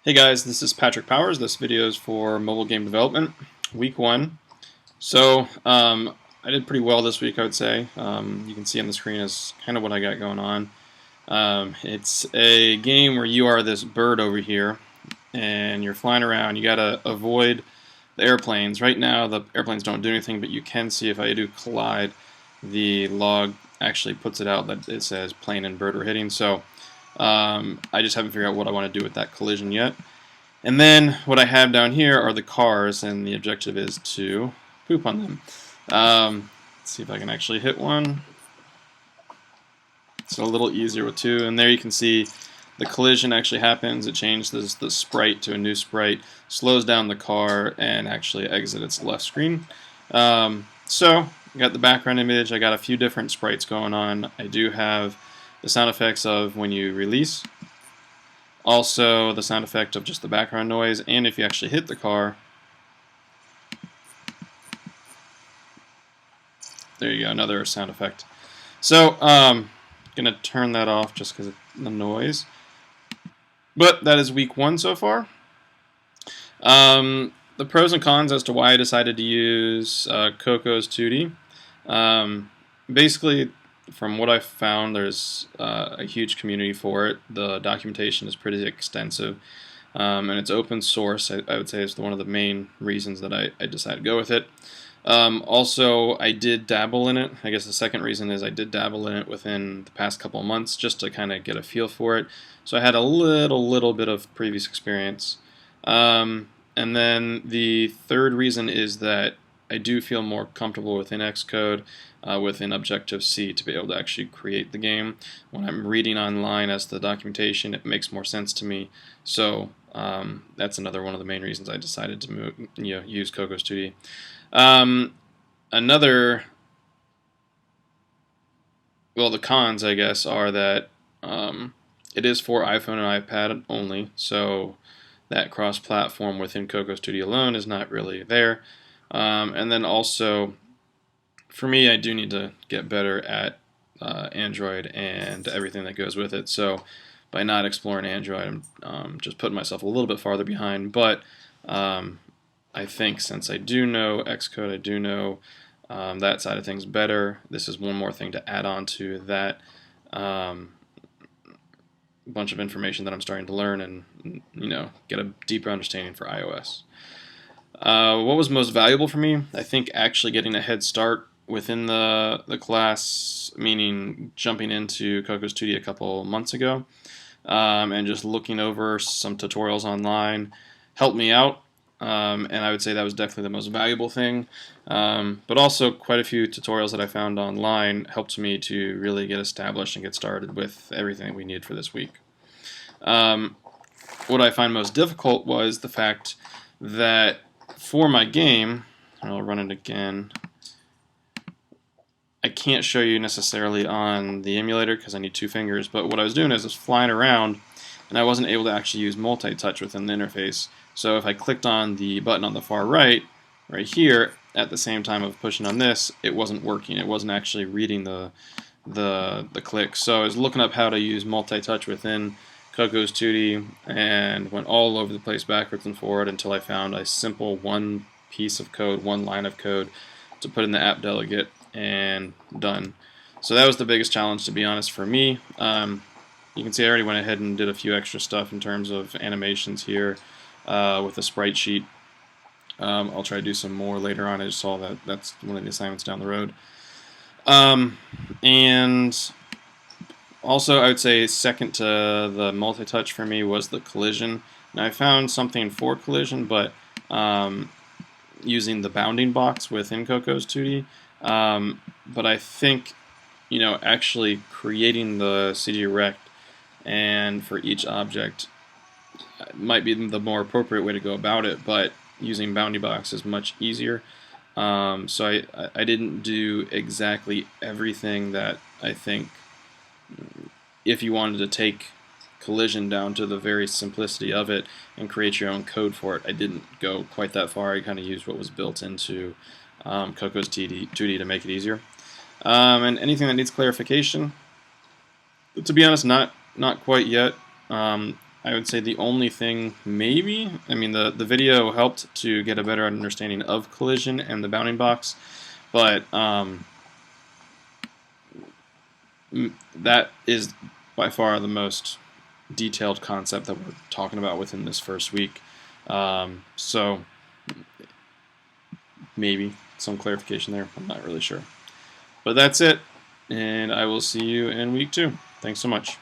Hey guys, this is Patrick Powers. This video is for mobile game development, week 1. So, I did pretty well this week, I would say. You can see on the screen is kind of what I got going on. It's a game where you are this bird over here, and you're flying around. You gotta avoid the airplanes. Right now, the airplanes don't do anything, but you can see if I do collide, the log actually puts it out that it says plane and bird are hitting. So, I just haven't figured out what I want to do with that collision yet. And then what I have down here are the cars, and the objective is to poop on them. Let's see if I can actually hit one. It's a little easier with two, and there you can see the collision actually happens. It changes the sprite to a new sprite, slows down the car, and actually exits its left screen. So I got the background image. I got a few different sprites going on. I do have the sound effects of when you release, also the sound effect of just the background noise, and if you actually hit the car, there you go, another sound effect. So I'm going to turn that off just because of the noise. But that is week 1 so far. The pros and cons as to why I decided to use Coco's 2D. Basically, from what I've found, there's a huge community for it. The documentation is pretty extensive, and it's open source. I would say is one of the main reasons that I decided to go with it. Also, I did dabble in it. I guess the second reason is I did dabble in it within the past couple of months just to kind of get a feel for it. So I had a little bit of previous experience. And then the third reason is that I do feel more comfortable within Xcode, within Objective-C, to be able to actually create the game. When I'm reading online as the documentation, it makes more sense to me. So that's another one of the main reasons I decided to use Coco's 2D. The cons, I guess, are that it is for iPhone and iPad only, so that cross-platform within Coco's 2D alone is not really there. And then also, for me, I do need to get better at Android and everything that goes with it. So by not exploring Android, I'm just putting myself a little bit farther behind. But I think since I do know Xcode, I do know that side of things better, this is one more thing to add on to that bunch of information that I'm starting to learn and get a deeper understanding for iOS. What was most valuable for me? I think actually getting a head start within the class, meaning jumping into Coco's 2D a couple months ago, and just looking over some tutorials online helped me out. And I would say that was definitely the most valuable thing. But also quite a few tutorials that I found online helped me to really get established and get started with everything we need for this week. What I find most difficult was the fact that for my game, and I'll run it again, I can't show you necessarily on the emulator because I need 2 fingers, but what I was doing is I was flying around and I wasn't able to actually use multi-touch within the interface. So if I clicked on the button on the far right here, at the same time of pushing on this, it wasn't working. It wasn't actually reading the click. So I was looking up how to use multi-touch within Coco's 2D and went all over the place backwards and forward until I found a simple one piece of code, one line of code to put in the app delegate, and done. So that was the biggest challenge, to be honest, for me. You can see I already went ahead and did a few extra stuff in terms of animations here with the sprite sheet. I'll try to do some more later on. I just saw that that's one of the assignments down the road. And also, I would say second to the multi-touch for me was the collision. Now I found something for collision, but using the bounding box within Coco's 2D. But I think, actually creating the CD rect and for each object might be the more appropriate way to go about it, but using bounding box is much easier. So I didn't do exactly everything that I think if you wanted to take collision down to the very simplicity of it and create your own code for it, I didn't go quite that far. I kind of used what was built into Coco's 2D to make it easier. And anything that needs clarification, to be honest, not quite yet. I would say the only thing, maybe, I mean, the video helped to get a better understanding of collision and the bounding box, but that is by far the most detailed concept that we're talking about within this first week. So maybe some clarification there. I'm not really sure. But that's it, and I will see you in week 2. Thanks so much.